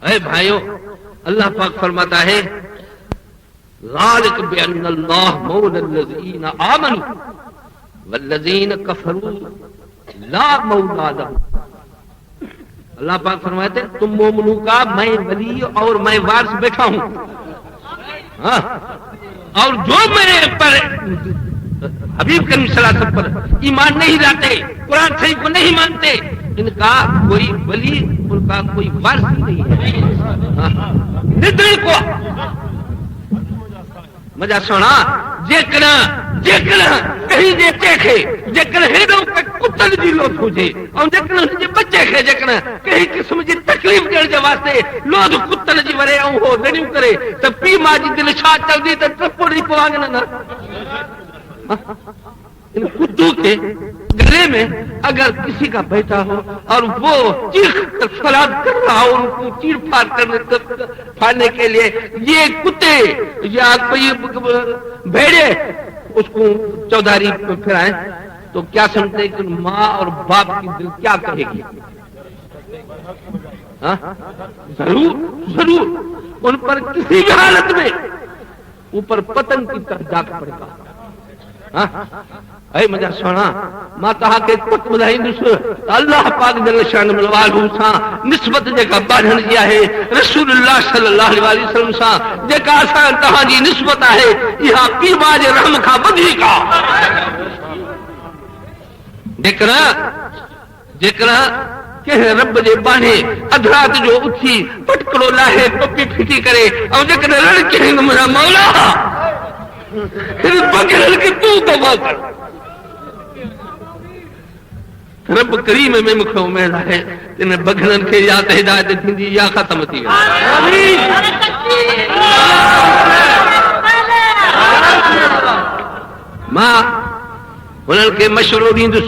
اے بھائیوں، اللہ پاک فرماتا ہے ذالک بان اللہ مولا الذین آمنوا والذین کفروا لا مولا لهم۔ اللہ پاک فرماتے ہیں تم مومنوں کا میں ولی اور میں وارث بیٹھا ہوں، ہاں، اور جو میرے پر حبیب کریم صلی اللہ علیہ وسلم پر ایمان نہیں لاتے، قرآن شریف کو نہیں مانتے، ان کا کوئی ولی، ان کا کوئی وارث ہی نہیں ہے۔ ندری کو مجھے سونا جیکنا کہیں جے دیکھے جیکنا ہیڈوں پہ کتن جی لو سوجے اور جیکنا جے بچے کھے جیکنا کہیں قسم جی تکلیف دیر جے واسطے لوگ کتن جی ورے اور ہو دنیوں کرے تو پی ماں جی دل شاہ چل دی تو ٹرپو نہیں پوانگنا نا۔ ان کتوں کے گلے میں اگر کسی کا بیٹا ہو اور وہ چیخ کر فریاد کر رہا ہو ان کو چیر پھاڑ پھاڑنے کے لیے، یہ کتے یا کوئی بھیڑے اس کو چودھاری پھرائیں تو کیا سمجھتے کہ ماں اور باپ کی دل کیا کہے گی؟ ضرور ان پر کسی بھی حالت میں اوپر پتن کی طرح جا پڑے گا۔ اے مجھے سونا ماں کہا کہ کت بدائی اللہ پاک جل شان ملوالو سا نسبت جگہ باڑھن جی ہے رسول اللہ صلی اللہ علیہ وسلم سا جگہ اساں تہاں جی نسبت ہے یہاں پی باج رحم کا بدھی کا جکڑا کہ رب جے بانے ادرات جو اٹھی پٹکڑو لاہے ٹوپی پھٹی کرے اور جکڑا رڑ کے میرا مولا پھر بغیر کے تو دبا کر رب کریم میں مکھ امید ہے ان بغرن کے یا ہدایت تھیندی یا ختم تھی آمین۔ ماں انہن کے مشورو ڈیندس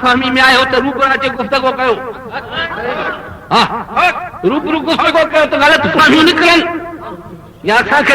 فهمي ۾ آهيو ته روبرو اچي گفتگو ڪيو، روبرو گفتگو ڪيو ته غلط فهميون نڪرن یا اسان کي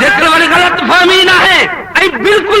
جيڪڏهن وری غلط فهمي نہ ہے ۽ بالکل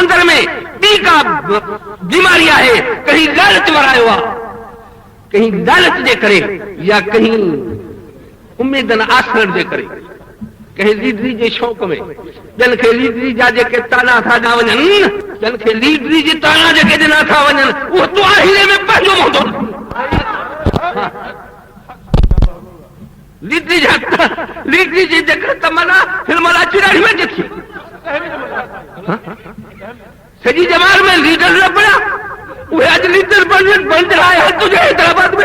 اندر ۾ ٻي کا بیماری آهي، ڪهين لالچ ورايو آهي، ڪهين لالچ جي ڪري یا ڪهين اميدن آسرن جي ڪري، ڪهين لیڊري جي شوق ۾ جن کي لیڈري جا جيڪي تانا ٿا ڏا وڃن، جن کي لیڊري جي تانا جيڪي ڏنا ٿا وڃن اهو تو آخر ۾ پنهنجو هوندو لیڈري جي جيڪي تمنا فلملا چراڙي ۾ ڏٺي سڄي جماعت ۾ لیڊر نه بڻيا اهي اڄ لیڊر بڻ رها آهي تنهنجي حيدرآباد ۾۔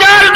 4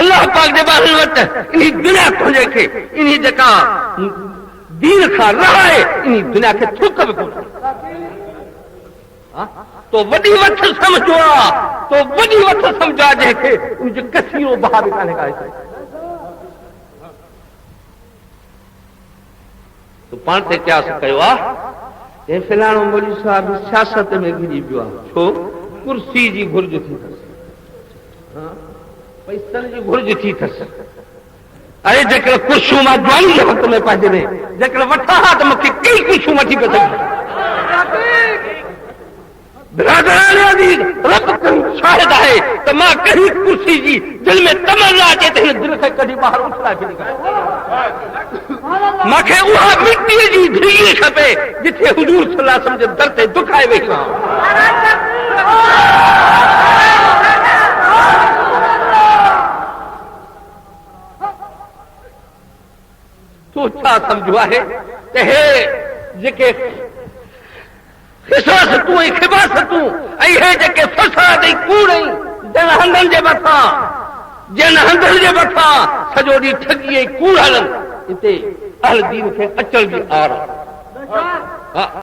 اللہ پاک دے باہر وقت انہی دنیا تھوڑے کے انہی جکا دین کھا رہا ہے انہی دنیا کے تھوک بھی کون تو وڈی وقت سمجھو تو وڈی وقت سمجھا جے کے ان جو کثیروں بہا بھی کانے کا ہے تو پانتے کیا سکھائیو کہ فلانو مولی صاحب سیاست میں گھری بیو چھو کرسی جی گھرج تھی پیسن جی گھرج تھی تھس ارے جکر کرسیوں ماں جوانی جے وقت میں پہنچے میں جکر وٹھا ہاں تو مکہ کئی کرسیوں ماں تھی پہ سکتے برادران عزیز رب کریم شاہد ہے تو ماں کہیں کرسی جی دل میں تمنا چاہتے ہیں دل سے کبھی باہر اٹھنا بھی نہیں ماں کہ وہاں مٹی جی دھیلی کھپے جتھے حضور صلی اللہ علیہ وسلم جب درتے دکھائے وہی وہاں تو چھا سمجھوا ہے کہ ہے جکے خساستوں ای خباستوں ای ہے جکے فساد ای کوڑ ای جن ہندن جے بٹھا سجو ڈی ٹھگی ای کوڑ ہلن اتے اہل دین کے اچل بھی آ رہا